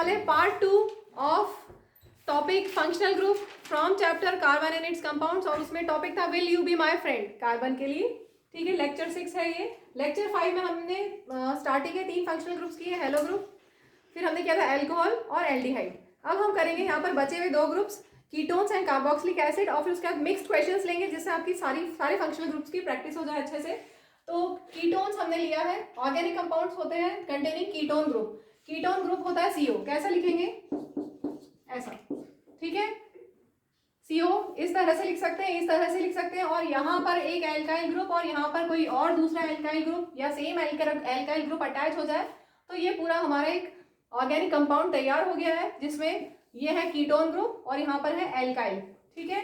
वाले part 2 of topic functional group from chapter carbon and it's compounds, और उसमें topic था will you be my friend carbon के लिए। ठीक है, लेक्चर 6 है ये। लेक्चर 5 में हमने स्टार्टिंग के 3 फंक्शनल ग्रुप्स किए, हेलो ग्रुप, फिर हमने किया था एल्कोहल और एल्डिहाइड। अब हम करेंगे यहाँ पर बचे हुए 2 groups, ketones and carboxylic acid, और फिर उसके बाद मिक्स्ड क्वेश्चंस लेंगे जिससे आपकी सारे फंक्शनल ग्रुप्स की प्रैक्टिस हो जाए अच्छे से। तो कीटोन्स हमने लिया है, ऑर्गेनिक कंपाउंड्स होते हैं containing ketone group. Ketone group होता है CO, कैसा लिखेंगे, ऐसा, ठीक है। CO इस तरह से लिख सकते हैं, इस तरह से लिख सकते हैं, और यहाँ पर एक एल्काइल ग्रुप और यहाँ पर कोई और दूसरा एल्काइल ग्रुप या सेम एल्काइल ग्रुप अटैच हो जाए तो ये पूरा हमारा एक ऑर्गेनिक कंपाउंड तैयार हो गया है, जिसमें ये है कीटोन ग्रुप और यहाँ पर है एल्काइल। ठीक है,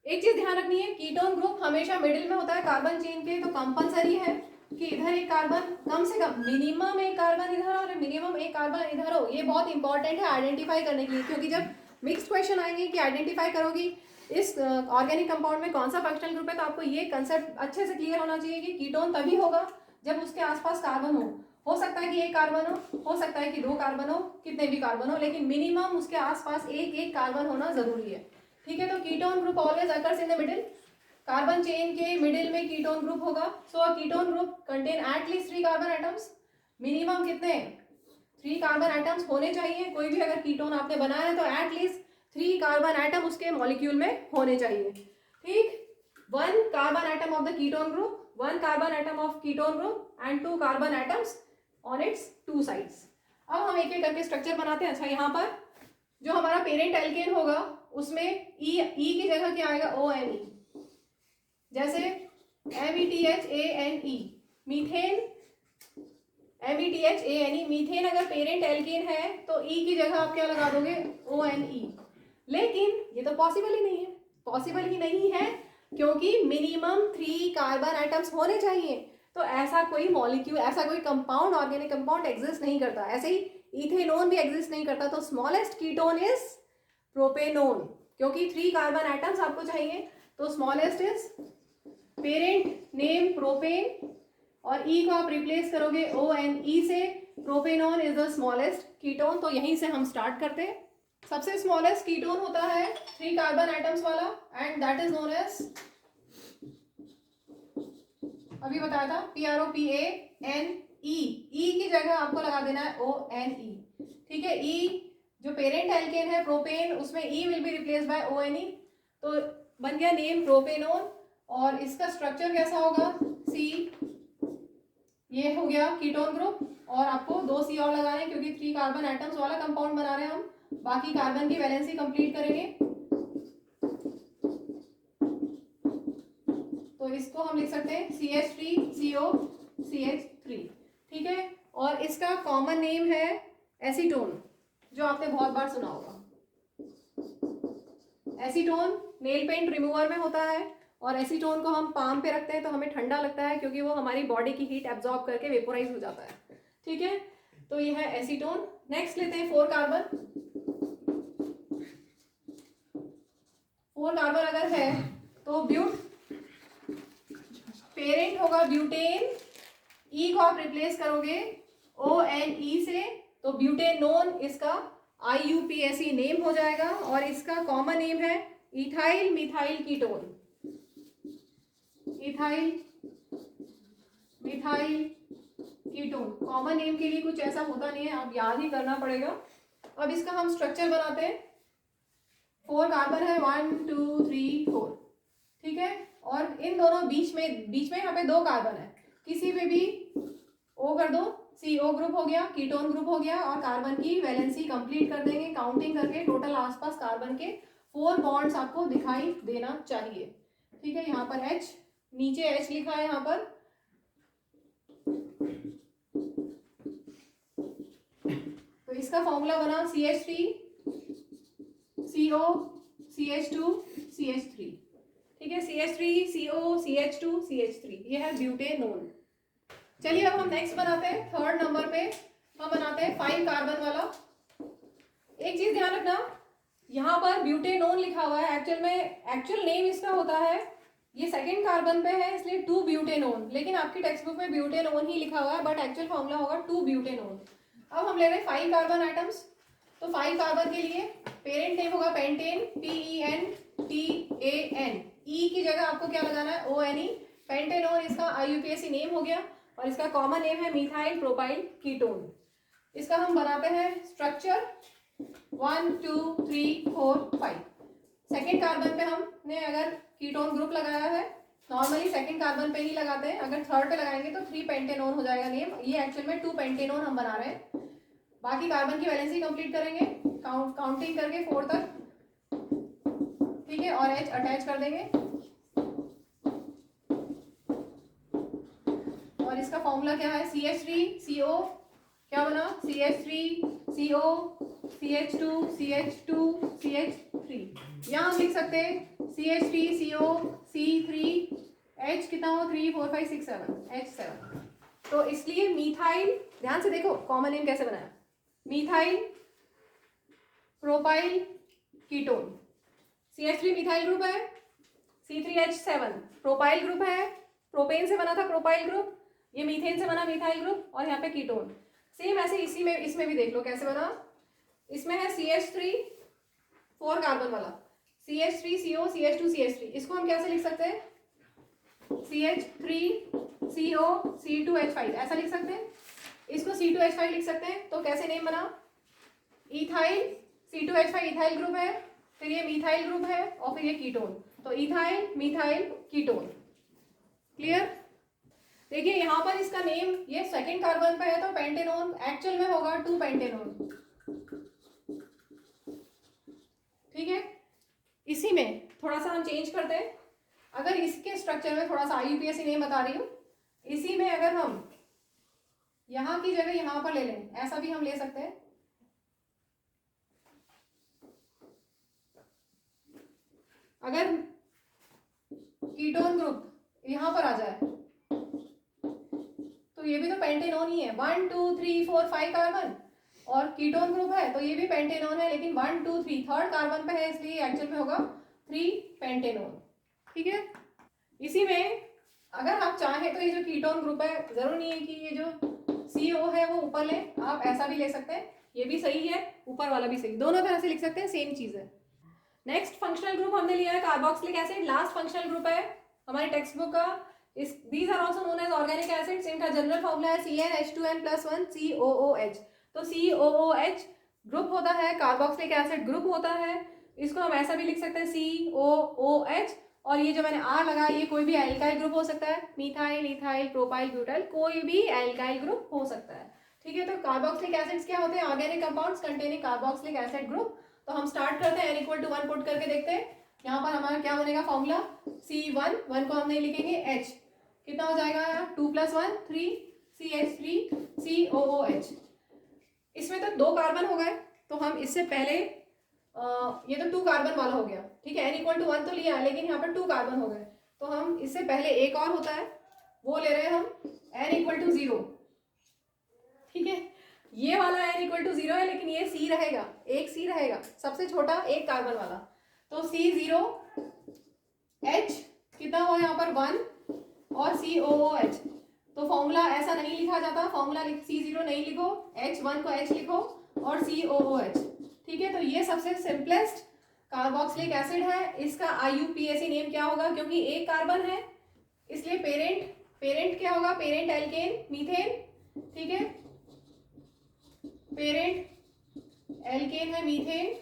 एक चीज ध्यान रखनी है, कीटोन ग्रुप हमेशा मिडिल में होता है कार्बन चेन के, तो कंपलसरी है कि इधर एक कार्बन, कम से कम मिनिमम एक कार्बन इधर और मिनिमम एक कार्बन इधर हो। ये बहुत इंपॉर्टेंट है आइडेंटिफाई करने के लिए, क्योंकि जब मिक्स्ड क्वेश्चन आएंगे कि आइडेंटिफाई करोगी इस ऑर्गेनिक कंपाउंड में कौन सा फंक्शनल ग्रुप है, तो आपको ये कंसेप्ट अच्छे से क्लियर होना चाहिए कि कीटोन तभी होगा जब उसके आसपास कार्बन हो सकता है कि एक कार्बन हो सकता है कि 2 कार्बन हो, कितने भी कार्बन हो, लेकिन मिनिमम उसके आसपास एक कार्बन होना जरूरी है। ठीक है, तो ketone group always occurs in the middle, carbon chain के मिडिल में कीटोन ग्रुप होगा। So a ketone group contain at least 3 carbon atoms, minimum कितने 3 कार्बन एटम्स होने चाहिए। कोई भी अगर कीटोन आपने बनाया है तो एट लीस्ट 3 कार्बन एटम उसके मॉलिक्यूल में होने चाहिए। ठीक, 1 carbon atom of the ketone group, 1 carbon atom of ketone group and 2 carbon atoms on it's 2 sides. अब हम एक एक करके स्ट्रक्चर बनाते हैं। अच्छा, यहाँ पर जो हमारा पेरेंट एल्केन होगा उसमें ई की जगह क्या आएगा, ONE, जैसे METHANE, मीथेन, METHANE, मीथेन अगर पेरेंट एल्केन है तो ई की जगह आप क्या लगा दोगे, ONE। लेकिन ये तो पॉसिबल ही नहीं है, पॉसिबल ही नहीं है क्योंकि मिनिमम 3 कार्बन एटम्स होने चाहिए। तो ऐसा कोई मॉलिक्यूल, ऐसा कोई कंपाउंड, ऑर्गेनिक कंपाउंड एग्जिस्ट नहीं करता। ऐसे ही इथेनॉन भी एग्जिस्ट नहीं करता। तो स्मॉलेस्ट कीटोन इज प्रोपेनोन, क्योंकि 3 कार्बन एटम्स आपको चाहिए। तो smallest is parent name propane, और ई को आप रिप्लेस करोगे ONE से, propanone is the smallest ketone. तो यहीं से हम स्टार्ट करते हैं। सबसे स्मॉलेस्ट कीटोन होता है 3 कार्बन एटम्स वाला, and that is known as, अभी बताया था, PROPANE। ई की जगह आपको लगा देना है ONE। ठीक है, ई जो पेरेंट एल्केन है प्रोपेन, उसमें E will be replace by ONE, तो बन गया नेम प्रोपेनोन। और इसका स्ट्रक्चर कैसा होगा, C, ये हो गया कीटोन ग्रुप, और आपको 2 C और लगाने क्योंकि 3 कार्बन एटम्स वाला कंपाउंड बना रहे हैं हम। बाकी कार्बन की वैलेंसी कंप्लीट करेंगे, तो इसको हम लिख सकते हैं CH3COCH3। ठीक है, और इसका कॉमन नेम है एसीटोन, जो आपने बहुत बार सुना होगा। एसीटोन नेल पेंट रिमूवर में होता है, और एसीटोन को हम पाम पे रखते हैं तो हमें ठंडा लगता है क्योंकि वो हमारी बॉडी की हीट एब्जॉर्ब करके वेपोराइज हो जाता है। ठीक है, तो ये है एसीटोन। नेक्स्ट लेते हैं 4 कार्बन। 4 कार्बन अगर है तो ब्यूट, पेरेंट होगा ब्यूटेन, ई को आप रिप्लेस करोगे ONE से, तो ब्यूटेनोन इसका IUPAC नेम हो जाएगा, और इसका कॉमन नेम है ethyl methyl ketone. Ethyl methyl ketone common name के लिए कुछ ऐसा होता नहीं है, आप याद ही करना पड़ेगा। अब इसका हम स्ट्रक्चर बनाते हैं। 4 कार्बन है, 1 2 3 4। ठीक है, और इन दोनों बीच में यहाँ पे 2 कार्बन है, किसी पे भी O कर दो, CO ग्रुप हो गया, कीटोन ग्रुप हो गया, और कार्बन की वैलेंसी कंप्लीट कर देंगे काउंटिंग करके। टोटल आसपास कार्बन के 4 बॉन्ड्स आपको दिखाई देना चाहिए। ठीक है, यहाँ पर H, नीचे H लिखा है यहाँ पर। तो इसका फॉर्मूला बना CH3 CO CH2 CH3। ठीक है, CH3 CO CH2 CH3, ये है ब्यूटेनोन। चलिए अब हम नेक्स्ट बनाते हैं, 3rd नंबर पे हम बनाते हैं 5 कार्बन वाला। एक चीज ध्यान रखना, यहाँ पर ब्यूटेनोन लिखा हुआ है, एक्चुअल नेम इसका होता है, ये 2nd कार्बन पे है इसलिए 2 ब्यूटेनोन, लेकिन आपकी टेक्स्ट बुक में ब्यूटेनोन ही लिखा हुआ है, बट एक्चुअल फॉर्मूला होगा 2 ब्यूटेनोन। अब हम ले रहे हैं 5 कार्बन आइटम्स। तो 5 कार्बन के लिए पेरेंट नेम होगा पेंटेन, PENTAN। ई की जगह आपको क्या लगाना है, ONE, पेंटेनोन। इसका IUPAC नेम हो गया और इसका कॉमन नेम है मिथाइल प्रोपाइल कीटोन। इसका हम बनाते हैं स्ट्रक्चर 1 2 3 4 5। सेकेंड कार्बन पे हमने अगर कीटोन ग्रुप लगाया है, नॉर्मली सेकेंड कार्बन पे ही लगाते हैं, अगर थर्ड पे लगाएंगे तो 3 पेंटेनोन हो जाएगा नेम। ये एक्चुअल में 2 पेंटेनोन हम बना रहे हैं। बाकी कार्बन की वैलेंसी कंप्लीट करेंगे काउंटिंग करके 4 तक, ठीक है, और H अटैच कर देंगे। और इसका फॉर्मूला क्या है, CH3CO, क्या बना, CH3CO CH2 CH2 CH3। यहाँ हम लिख सकते हैं CH3CO C3H कितना हो, 3 4 5 6 7 H7। तो इसलिए मीथाइल, ध्यान से देखो कॉमन नेम कैसे बनाया, methyl propyl ketone. CH3 methyl group है, C3H7 प्रोपाइल ग्रुप है, प्रोपेन से बना था प्रोपाइल ग्रुप, ये मीथेन से बना मिथाइल ग्रुप, और यहाँ पे कीटोन। सेम ऐसे इसी में इसमें भी देख लो कैसे बना। इसमें है CH3 4 कार्बन वाला, CH3CO CH2 CH3। इसको हम कैसे लिख सकते हैं, CH3CO C2H5 ऐसा लिख सकते हैं। इसको C2H5 लिख सकते हैं। तो कैसे नेम बना, इथाइल, C2H5 इथाइल ग्रुप है, फिर ये मिथाइल ग्रुप है, और फिर ये कीटोन। तो इथाइल मिथाइल कीटोन। क्लियर। देखिए यहाँ पर इसका नेम, ये सेकंड कार्बन पे है तो पेंटेनोन, एक्चुअल में होगा 2 पेंटेनोन, ठीक है। इसी में थोड़ा सा हम चेंज करते हैं। अगर इसके स्ट्रक्चर में थोड़ा सा IUPAC नेम बता रही हूँ, इसी में अगर हम यहाँ की जगह यहाँ पर ले लें, ऐसा भी हम ले सकते हैं। अगर कीटोन ग्रुप यहाँ पर आ जाए तो ये भी तो पेंटेनोन ही है, 1 2 3 4 5 कार्बन, और कीटोन ग्रुप है तो ये भी पेंटेनोन है, लेकिन 1 2 3 थर्ड कार्बन पे है, इसलिए एक्चुअल में होगा 3 पेंटेनोन, ठीक है। इसी में अगर आप चाहें तो ये जो कीटोन ग्रुप है, जरूर नहीं है कि ये जो CO है वो ऊपर लें, आप ऐसा भी ले सकते हैं, ये भी सही है, ऊपर वाला भी सही, दोनों तरह से लिख सकते हैं, सेम चीज है। नेक्स्ट फंक्शनल ग्रुप हमने लिया है carboxylic acid, last functional group है हमारे टेक्स्ट बुक का। These are also known as organic acids. इनका जनरल फॉर्मूला है CnH2n+1 COOH। तो COOH ग्रुप होता है, कार्बोक्सिलिक एसिड ग्रुप होता है। इसको हम ऐसा भी लिख सकते हैं COOH, और ये जो मैंने R लगाया ये कोई भी एल्काइल ग्रुप हो सकता है, मिथाइल इथाइल प्रोपाइल ब्यूटाइल, कोई भी एल्काइल ग्रुप हो सकता है, ठीक है। तो कार्बोक्सिलिक एसिड्स क्या होते हैं, organic compounds containing carboxylic acid group. तो हम स्टार्ट करते हैं, n=1 पुट करके देखते हैं। यहाँ पर हमारा क्या बनेगा फॉर्मूला, C1 1 को हम नहीं लिखेंगे, H कितना हो जाएगा, 2 + 1 3 CH3 COOH। इसमें तो 2 कार्बन हो गए, तो हम इससे पहले ये तो 2 कार्बन वाला हो गया, ठीक है, n=1 तो लिया, लेकिन यहाँ पर 2 कार्बन हो गए, तो हम इससे पहले एक और होता है वो ले रहे हैं हम, n=0, ठीक है। ये वाला n=0 है, लेकिन ये C रहेगा, एक C रहेगा, सबसे छोटा एक कार्बन वाला, तो C0 H कितना हुआ यहाँ पर 1 और COOH। तो फॉर्मूला ऐसा नहीं लिखा जाता, फॉर्मूला C0 नहीं लिखो, H1 को H लिखो और COOH, ठीक है। तो ये सबसे सिंपलेस्ट कार्बोक्सिलिक एसिड है। इसका IUPAC नेम क्या होगा, क्योंकि एक कार्बन है इसलिए पेरेंट क्या होगा, पेरेंट एल्केन मीथेन, ठीक है, पेरेंट एल्केन है मीथेन।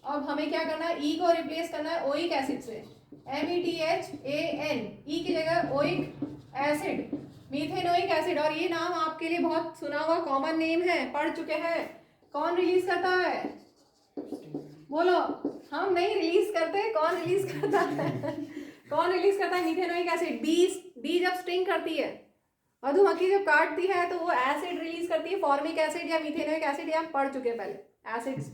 अब हमें क्या करना है, E को रिप्लेस करना है ओइक एसिड से, METHAN, E की जगह ओइक एसिड, मीथेनोइक एसिड। और ये नाम आपके लिए बहुत सुना हुआ कॉमन नेम है, पढ़ चुके हैं। कौन रिलीज करता है, बोलो, हम नहीं रिलीज करते, कौन रिलीज करता है कौन रिलीज करता है, मीथेनोइक एसिड। बी जब स्टिंग करती है, मधुमक्खी जब काटती है तो वो एसिड रिलीज करती है, फॉर्मिक एसिड या मीथेनोइक एसिड, या पढ़ चुके हैं पहले एसिड्स,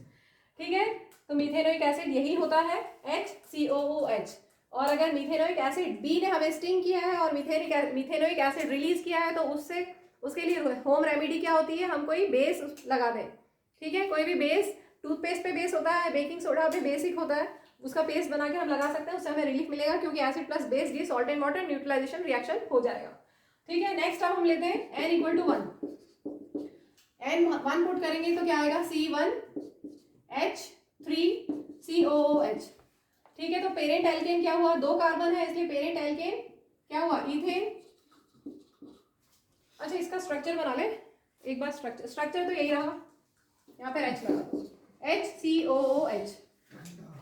ठीक है। तो मीथेनोइक एसिड यही होता है HCOOH। और अगर मीथेनोइक एसिड बी ने हमें स्टिंग किया है और मीथेनोइक एसिड रिलीज किया है, तो उसके लिए होम रेमेडी क्या होती है, हम कोई बेस लगा दें, ठीक है। कोई भी बेस, टूथपेस्ट पे बेस होता है, बेकिंग सोडा पे बेसिक होता है, उसका पेस्ट बना के हम लगा सकते हैं, उससे हमें रिलीफ मिलेगा, क्योंकि acid plus base the salt and water neutralisation reaction हो जाएगा, ठीक है। नेक्स्ट अब हम लेते हैं n=1। N1 पुट करेंगे तो क्या आएगा C1H3COOH। ठीक है, तो पेरेंट एल्केन क्या हुआ, 2 कार्बन है इसलिए पेरेंट एल्केन क्या हुआ, इथेन। अच्छा इसका स्ट्रक्चर बना ले एक बार, स्ट्रक्चर तो यही रहा, यहाँ पे H लगा, HCOOH।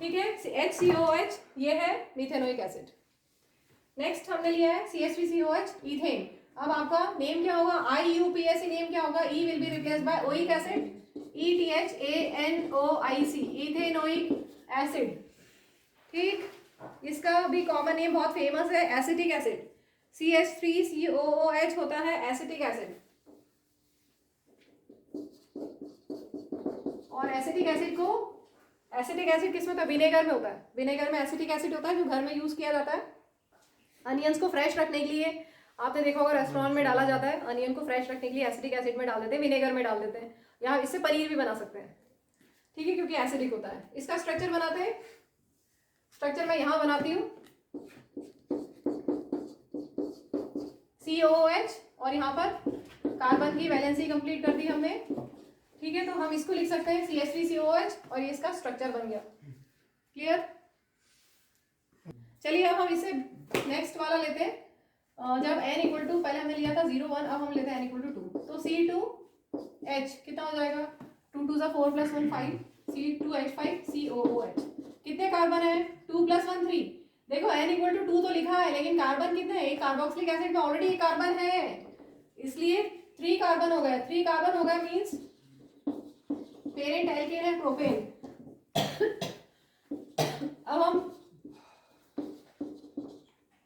ठीक है, HCOOH ये है मिथेनोइक एसिड। नेक्स्ट हमने लिया है CH3COH इथेन। अब आपका नेम क्या होगा, IUPAC नेम क्या होगा, E will be replaced by oic acid, ETHANOIC ethanoic acid. ठीक, इसका भी कॉमन नेम बहुत फेमस है एसिटिक एसिड, CH3COOH होता है एसिटिक एसिड। और एसिटिक एसिड को, एसिटिक एसिड किसमें होता है, विनेगर में होता है। विनेगर में एसिटिक एसिड होता है जो घर में यूज किया जाता है अनियंस को फ्रेश रखने के लिए। आपने देखा होगा रेस्टोरेंट में डाला जाता है, अनियन को फ्रेश रखने के लिए एसिटिक एसिड में डाल देते हैं, विनेगर में डाल देते हैं, या इससे पनीर भी बना सकते हैं। ठीक है, क्योंकि एसिडिक होता है। इसका स्ट्रक्चर बनाते हैं, स्ट्रक्चर मैं यहां बनाती हूँ COOH, और यहाँ पर कार्बन की वैलेंसी कंप्लीट कर दी हमने। ठीक है, तो हम इसको लिख सकते हैं CH3COH और ये इसका स्ट्रक्चर बन गया। क्लियर। चलिए अब हम इसे नेक्स्ट वाला लेते हैं। जब n इक्वल टू, पहले हमने लिया था 0 1, अब हम लेते हैं n इक्वल टू 2, तो C2H कितना हो जाएगा, 2 2 4 + 1 5, C2H5COOH। कितने कार्बन है, 2 + 1 3। देखो n इक्वल टू 2 तो लिखा है, लेकिन कार्बन कितने हैं, कार्बोक्सिलिक एसिड में ऑलरेडी एक कार्बन है, इसलिए 3 कार्बन हो गए। 3 कार्बन हो गए मीन्स पेरेंट एल्केन है प्रोपेन। अब हम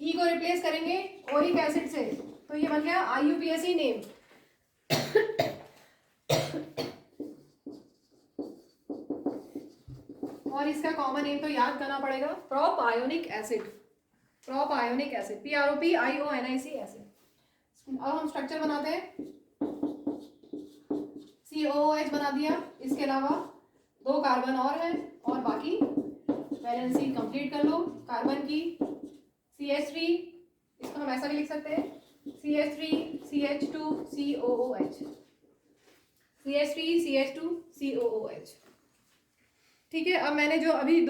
E को रिप्लेस करेंगे ओरिक एसिड से, तो ये बन गया IUPAC नेम। और इसका कॉमन नेम तो याद करना पड़ेगा, propionic acid. Propionic acid, PROPIONIC acid. अब हम स्ट्रक्चर बनाते हैं, COOH बना दिया, इसके अलावा 2 कार्बन और हैं, और बाकी वैलेंसी कंप्लीट कर लो कार्बन की। CH3, इसको हम ऐसा भी लिख सकते हैं CH3CH2COOH, CH3CH2COOH। ठीक है, अब मैंने जो अभी ये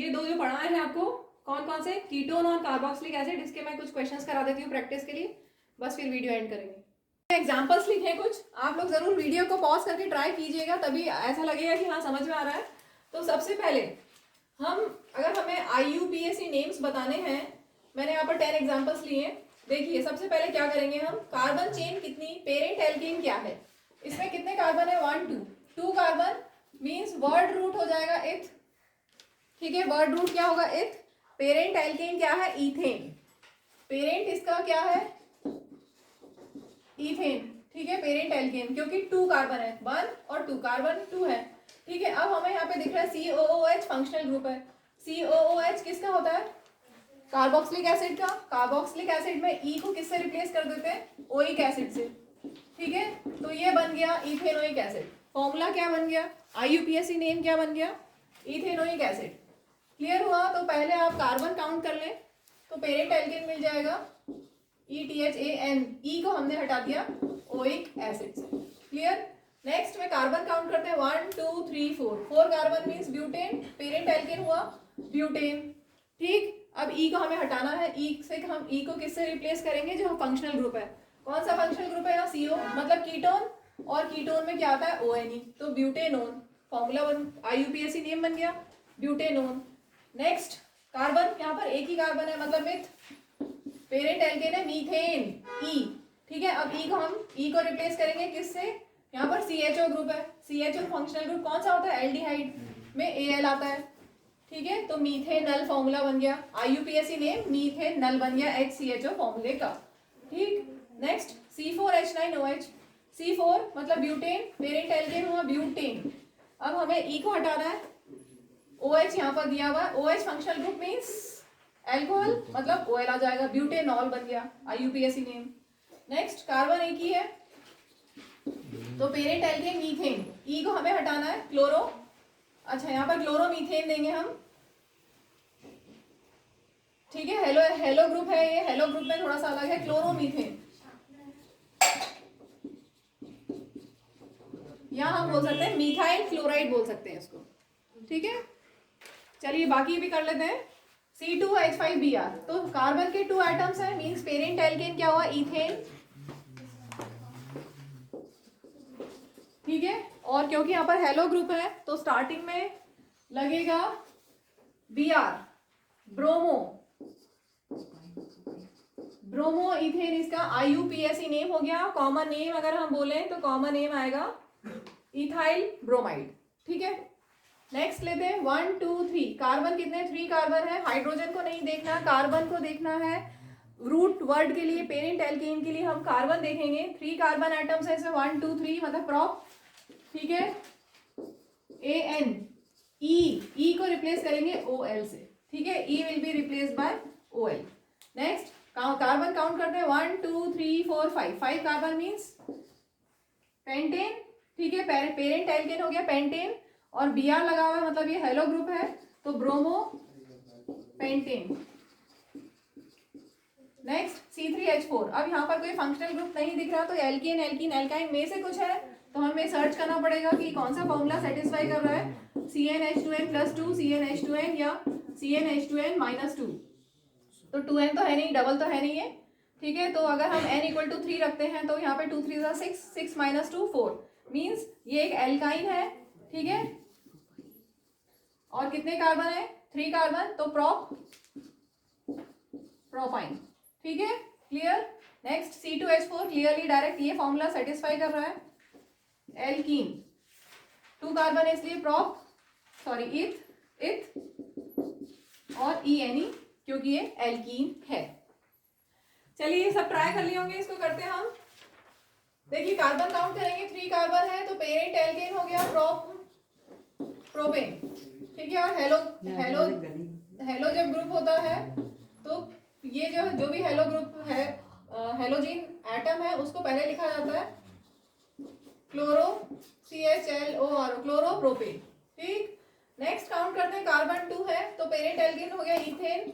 दो जो पढ़ाए हैं आपको, कौन कौन से, कीटोन और कार्बोक्सिलिक एसिड, इसके मैं कुछ क्वेश्चंस करा देती हूँ प्रैक्टिस के लिए, बस फिर वीडियो एंड करेंगे। एग्जांपल्स लिखे कुछ, आप लोग जरूर वीडियो को पॉज करके ट्राई कीजिएगा, तभी ऐसा लगेगा कि हाँ समझ में आ रहा है। तो सबसे पहले अगर हमें IUPAC नेम्स बताने हैं, मैंने यहाँ पर 10 एग्जांपल्स लिए। देखिए सबसे पहले क्या करेंगे हम, कार्बन चेन कितनी, पेरेंट एल्केन क्या है, इसमें कितने कार्बन है, 1 2 कार्बन, मीन्स वर्ड रूट हो जाएगा इथ। ठीक है, वर्ड रूट क्या होगा, इथ। पेरेंट एल्केन क्या है, इथेन। पेरेंट इसका क्या है, इथेन। ठीक है, पेरेंट एल्केन, क्योंकि 2 कार्बन है, 1 और 2 कार्बन 2 है। ठीक है, अब हमें यहाँ पे दिख रहा है COOH फंक्शनल ग्रुप है। COOH किसका होता है, कार्बोक्सिलिक एसिड का। कार्बोक्सिलिक एसिड में E को किससे रिप्लेस कर देते हैं, ओइक एसिड से। ठीक है, तो ये बन गया इथेनोइक एसिड। फॉर्मूला क्या बन गया, IUPAC नेम क्या बन गया, इथेनोइक एसिड। क्लियर हुआ। तो पहले आप कार्बन काउंट कर लें, तो पेरेंट एल्केन मिल जाएगा ETHAN, E को हमने हटा दिया ओइक एसिड से। क्लियर। नेक्स्ट में कार्बन काउंट करते हैं, 1 2 3 4 carbon means butane, parent alkane हुआ ब्यूटेन। ठीक, अब E को हमें हटाना है, E से हम E को किससे रिप्लेस करेंगे, जो फंक्शनल ग्रुप है। कौन सा फंक्शनल ग्रुप है, CO मतलब कीटोन, और कीटोन में क्या आता है, ONE, तो ब्यूटेनोन। फॉर्मूला IUPAC नेम बन गया ब्यूटेनोन। नेक्स्ट कार्बन, यहाँ पर एक ही कार्बन है मतलब मिथ, पेरेंट एल्केन है मीथेन, E। ठीक है, अब E को रिप्लेस करेंगे किससे, यहाँ पर CHO ग्रुप है। CHO फंक्शनल ग्रुप कौन सा होता है, एल्डिहाइड में AL आता है। ठीक है, तो मीथेनल फॉर्मूला बन गया, IUPAC नेम मीथेनल बन गया HCHO फॉर्मूले का। ठीक, नेक्स्ट C4H9OH, C4 मतलब ब्यूटेन, पेरेंट एल्केन हुआ ब्यूटेन। अब हमें E को हटाना है, OH यहाँ पर दिया हुआ है, OH functional group means alcohol मतलब OL आ जाएगा, ब्यूटेनॉल बन गया IUPAC नेम। नेक्स्ट कार्बन एक ही है, तो पेरेंट एल्केन मीथेन, E को हमें हटाना है, क्लोरो, अच्छा यहाँ पर क्लोरोमीथेन देंगे हम। ठीक है, हेलो ग्रुप है ये, हेलो ग्रुप में थोड़ा सा अलग है, क्लोरोमीथेन। या हम बोल सकते हैं मिथाइल क्लोराइड बोल सकते हैं इसको, ठीक है। चलिए बाकी भी कर लेते हैं। C2H5Br, तो कार्बन के 2 एटम्स हैं, मींस पेरेंट एल्केन क्या हुआ, इथेन, ठीक है। और क्योंकि यहाँ पर हेलो ग्रुप है तो स्टार्टिंग में लगेगा Br, ब्रोमो, ब्रोमो इथेन, इसका IUPAC नेम हो गया। कॉमन नेम अगर हम बोलें तो कॉमन नेम आएगा इथाइल ब्रोमाइड, ठीक है। नेक्स्ट लेते हैं 1 2 3, कार्बन कितने, 3 कार्बन है। हाइड्रोजन को नहीं देखना, कार्बन को देखना है। रूट वर्ड के लिए, पेरेंट एल्केन के लिए हम कार्बन देखेंगे। 3 कार्बन एटम्स है इसमें, 1 2 3 मतलब प्रॉप, ठीक है। AN, E को रिप्लेस करेंगे OL से, ठीक है। E will be replace bye OL। Next carbon count करते हैं, 1 2 3 4 5, 5 कार्बन मीन्स पेंटेन, ठीक है। पेरेंट एल्केन हो गया पेंटेन, और Br लगा हुआ है मतलब ये हेलो ग्रुप है, तो ब्रोमो पेंटेन। नेक्स्ट C3H4, अब यहाँ पर कोई फंक्शनल ग्रुप नहीं दिख रहा, तो एल्केन एल्कीन एल्काइन में से कुछ है, तो हमें सर्च करना पड़ेगा कि कौन सा फॉर्मूला सेटिस्फाई कर रहा है, CnH2n+2, CnH2n या CnH2n-2। तो 2n तो है नहीं, डबल तो है नहीं है, ठीक है। तो अगर हम n = 3 रखते हैं तो यहाँ पे 2 3 6, 6 - 2 4, मीन्स ये एक एल्काइन है, ठीक है। और कितने कार्बन है, 3 कार्बन, तो प्रोपाइन, ठीक है। Clear. Next C2H4, clearly direct ये फॉर्मूला सेटिस्फाई कर रहा है। एल्कीन, 2 कार्बन है इसलिए इथ और ENE, क्योंकि ये एल्कीन है। चलिए ये सब ट्राई कर लिए होंगे, इसको करते हैं हम। देखिए कार्बन काउंट करेंगे, 3 कार्बन है तो पेरेंट एल्केन हो गया प्रोपेन, ठीक है। और हेलो जब ग्रुप होता है तो ये जो भी हेलो ग्रुप है, हेलोजीन एटम है, उसको पहले लिखा जाता है क्लोरो CHLOR, क्लोरोप्रोपेन, ठीक। नेक्स्ट काउंट करते हैं, कार्बन 2 है तो पेरेंट एल्केन हो गया इथेन।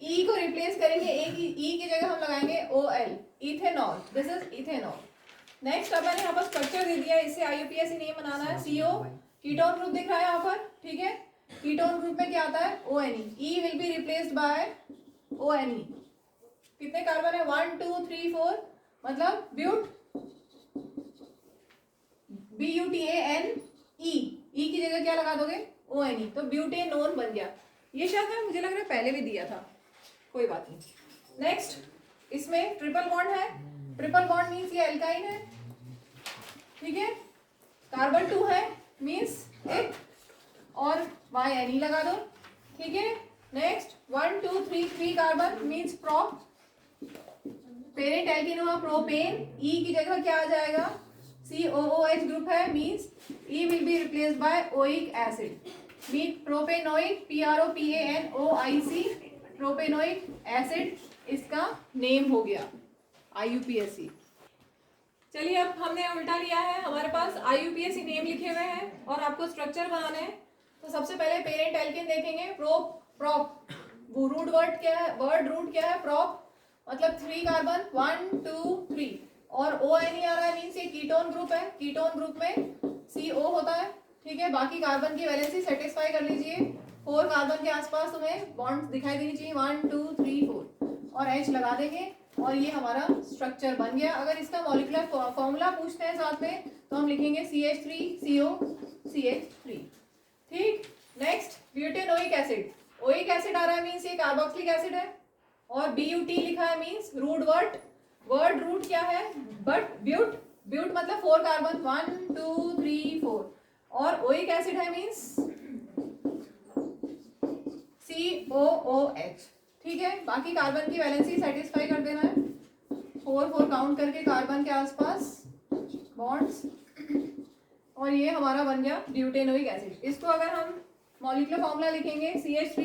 E को रिप्लेस करेंगे, E की जगह हम लगाएंगे OL, ethanol, this is ethanol. Next अब मैंने यहाँ पर स्ट्रक्चर दे दिया है, इससे IUPAC नेम बनाना है। CO कीटोन ग्रुप दिख रहा है यहाँ पर, ठीक है। कीटोन ग्रुप में क्या आता है, ONE, E will be replaced by ONE। कितने कार्बन है, 1 2 3 4, मतलब BUTANE, E की जगह क्या लगा दोगे, ONE, तो ब्यूटेनोन बन गया। ये शायद मुझे लग रहा है पहले भी दिया था, कोई बात नहीं। नेक्स्ट इसमें ट्रिपल बॉन्ड है, ट्रिपल बॉन्ड मीन्स ये एल्काइन है, ठीक है। कार्बन 2 है मीन्स इथ और YNE लगा दो, ठीक है। Next 1 2 3 3 carbon means prop, parent alkene हुआ प्रोपेन, E की जगह क्या आ जाएगा, COOH ग्रुप है means E will be replaced by oic acid, mean propanoic, PROPANOIC, propanoic acid इसका नेम हो गया IUPAC। चलिए अब हमने उल्टा लिया है, हमारे पास IUPAC नेम लिखे हुए हैं और आपको स्ट्रक्चर बनाने हैं। तो सबसे पहले पेरेंट एल्केन देखेंगे, प्रोप, वो रूट वर्ड क्या है, वर्ड रूट क्या है, प्रोप, मतलब 3 कार्बन 1 2 3, और ONE आ रहा है मीन्स ये कीटोन ग्रुप है, कीटोन ग्रुप में CO होता है, ठीक है। बाकी कार्बन की वैलेंसी सेटिस्फाई कर लीजिए, 4 कार्बन के आसपास तुम्हें बॉन्ड दिखाई देनी चाहिए, 1 2 3 4, और H लगा देंगे और ये हमारा स्ट्रक्चर बन गया। अगर इसका मॉलिक्यूलर फॉर्मूला पूछते हैं साथ में तो हम लिखेंगे CH3CO CH3, ठीक। Next butanoic acid, oic acid आ रहा है मीन्स ये कार्बोक्सिलिक एसिड है, और BUT लिखा है मीन्स वर्ड रूट क्या है, बट ब्यूट मतलब 4 कार्बन 1 2 3 4, और ओइक एसिड है मीन्स COOH, ठीक है। बाकी कार्बन की वैलेंसी सेटिस्फाई कर देना है, 4 4 काउंट करके कार्बन के आसपास बॉन्ड्स, और ये हमारा बन गया ब्यूटेनोइक एसिड। इसको अगर हम मॉलिक्यूलर फॉर्मूला लिखेंगे CH3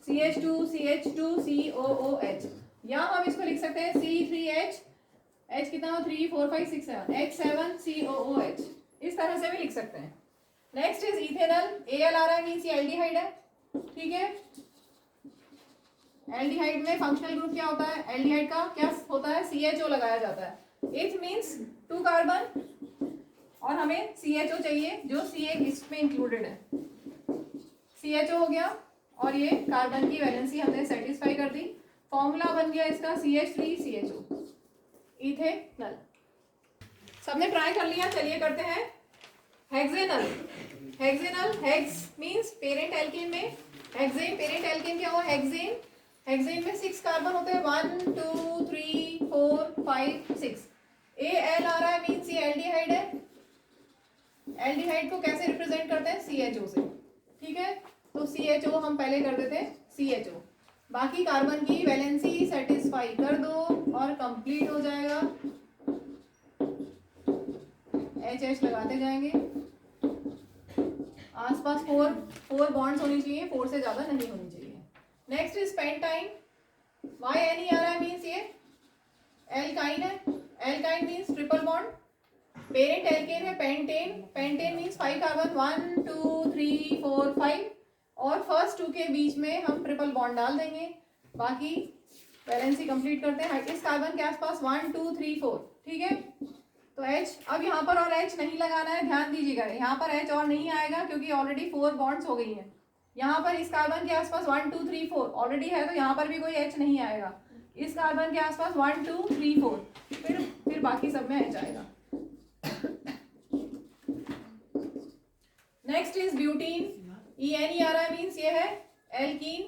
CH2 CH2 COOH, या हम इसको लिख सकते हैं C3H, H कितना हो 3 4 5 6 7 H7 COOH, इस तरह से भी लिख सकते हैं। नेक्स्ट इज इथेनॉल, Al आ रहा है मीन्स ये एल्डिहाइड है, ठीक है। एल्डिहाइड में फंक्शनल ग्रुप क्या होता है, एल्डिहाइड का क्या होता है, CHO लगाया जाता है। इथ मीन्स 2 कार्बन और हमें CHO चाहिए जो CA इसमें इंक्लूडेड है। CHO हो गया और ये कार्बन की वैलेंसी हमने सेटिस्फाई कर दी। फॉर्मूला बन गया इसका CH3CHO, इथेनॉल। सबने ट्राई कर लिया, चलिए करते हैं hexanal. Hexanal, hex means parent alkane में, हेक्सेन पेरेंट एल्केन क्या हुआ, हेक्सेन। हेक्सेन में 6 कार्बन होते हैं, 1 2 3 4 5 6। AL आ रहा है मींस ये एल्डिहाइड है। एल्डिहाइड को कैसे रिप्रेजेंट करते हैं, CHO से, ठीक है। तो CHO हम पहले कर देते हैं CHO। बाकी कार्बन की वैलेंसी सेटिस्फाई कर दो और कंप्लीट हो जाएगा। HH लगाते जाएंगे। आसपास फोर बॉन्ड्स होनी चाहिए, 4 से ज्यादा नहीं होनी चाहिए। Next is pentyne. YNE आ रहा है मीन्स ये एल्काइन है। Alkyne means triple bond. Parent alkane है पेंटेन। पेंटेन मीन्स 5 कार्बन, 1 2 3 4 5, और फर्स्ट 2 के बीच में हम ट्रिपल बॉन्ड डाल देंगे। बाकी वैलेंसी कंप्लीट करते हैं इस कार्बन के आसपास 1 2 3 4, ठीक है। तो H, अब यहाँ पर और H नहीं लगाना है, ध्यान दीजिएगा। यहाँ पर H और नहीं आएगा क्योंकि ऑलरेडी 4 बॉन्ड्स हो गई हैं। यहाँ पर इस कार्बन के आसपास 1 2 3 4 ऑलरेडी है, तो यहाँ पर भी कोई H नहीं आएगा। इस कार्बन के आसपास 1 2 3 4, फिर बाकी सब में H आएगा। Next is butene. ENE आ रहा है मीन्स ये है एल्कीन।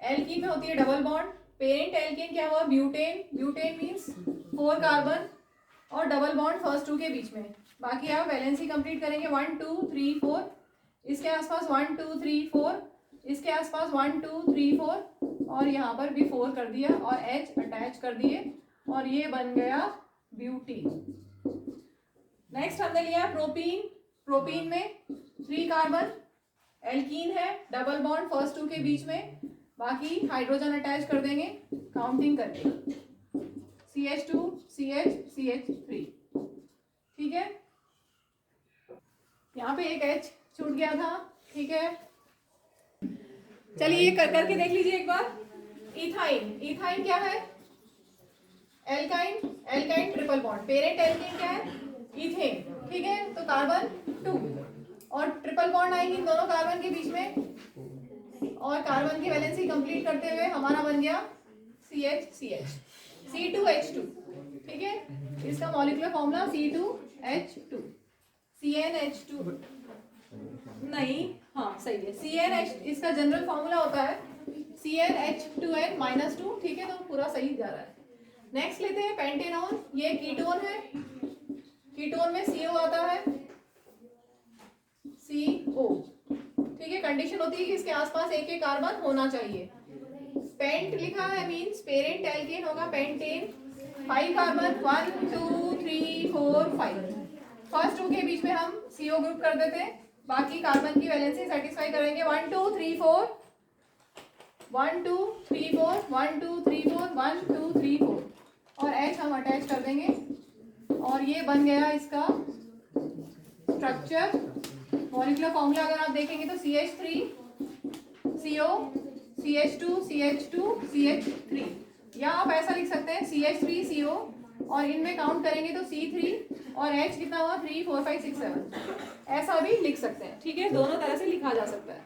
एल्कीन में होती है डबल बॉन्ड। पेरेंट एल्केन क्या हुआ, ब्यूटेन। ब्यूटेन मीन्स 4 कार्बन और डबल बॉन्ड फर्स्ट 2 के बीच में। बाकी आप वैलेंसी कंप्लीट करेंगे 1 2 3 4, इसके आसपास 1 2 3 4, इसके आसपास 1 2 3 4, और यहाँ पर भी 4 कर दिया और H अटैच कर दिए, और ये बन गया ब्यूटीन। नेक्स्ट हमने लिया प्रोपीन। प्रोपीन में 3 कार्बन, एल्कीन है, डबल बॉन्ड फर्स्ट 2 के बीच में, बाकी हाइड्रोजन अटैच कर देंगे काउंटिंग करके, CH2 CH CH3, ठीक है। यहाँ पे एक H छूट गया था, ठीक है। चलिए ये करके देख लीजिए एक बार। इथाइन। इथाइन क्या है, alkyne. Alkyne triple bond. Parent alkane क्या है, इथेन, ठीक है। तो कार्बन 2 और ट्रिपल बॉन्ड आएंगे इन दोनों कार्बन के बीच में, और कार्बन की वैलेंसी कंप्लीट करते हुए हमारा बन गया CH C2H2, ठीक है। इसका मॉलिक्यूलर फॉर्मूला C2H2, CnH2 नहीं, हाँ सही है, CnH, इसका जनरल फॉर्मूला होता है CnH2n-2, ठीक है। तो पूरा सही जा रहा है। नेक्स्ट लेते हैं पेंटेनॉन। ये कीटोन है। कीटोन में CO आता है, CO, ठीक है। कंडीशन होती है कि इसके आसपास एक कार्बन होना चाहिए। पेंट लिखा है मींस पेरेंट एल्केन होगा पेंटेन। 5 कार्बन, 1 2 3 4 5, फर्स्ट 2 के बीच में हम CO ग्रुप कर देते हैं। बाकी कार्बन की वैलेंसी सेटिस्फाई करेंगे 1 2 3 4, 1 2 3 4, 1 2 3 4, 1 2 3 4, और H हम अटैच कर देंगे, और ये बन गया इसका स्ट्रक्चर। मॉलिक्यूलर फॉर्मूला अगर आप देखेंगे तो CH3 CO CH2 CH2 CH3, या आप ऐसा लिख सकते हैं CH3 CO, और इनमें काउंट करेंगे तो C3 और H कितना हुआ 3 4 5 6 7, ऐसा भी लिख सकते हैं, ठीक है। दोनों तरह से लिखा जा सकता है।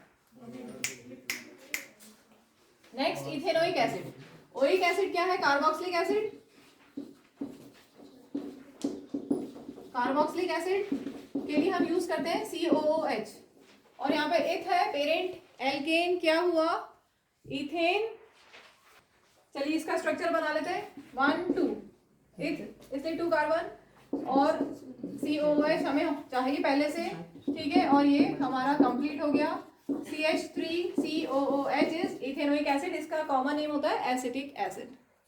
Next ethanoic acid. Oic acid क्या है, कार्बोक्सिलिक एसिड। कार्बोक्सिलिक एसिड के लिए हम यूज करते हैं COOH, और यहाँ पे इथ है पेरेंट एल्केन क्या हुआ, इथेन। चलिए इसका स्ट्रक्चर बना लेते हैं। 1 2 इथ, इसलिए 2 कार्बन, और COOH हमें चाहिए पहले से, ठीक है। और ये हमारा कंप्लीट हो गया। CH3COOH is ethanoic acid. इसका कॉमन नेम होता है एसिटिक एसिड।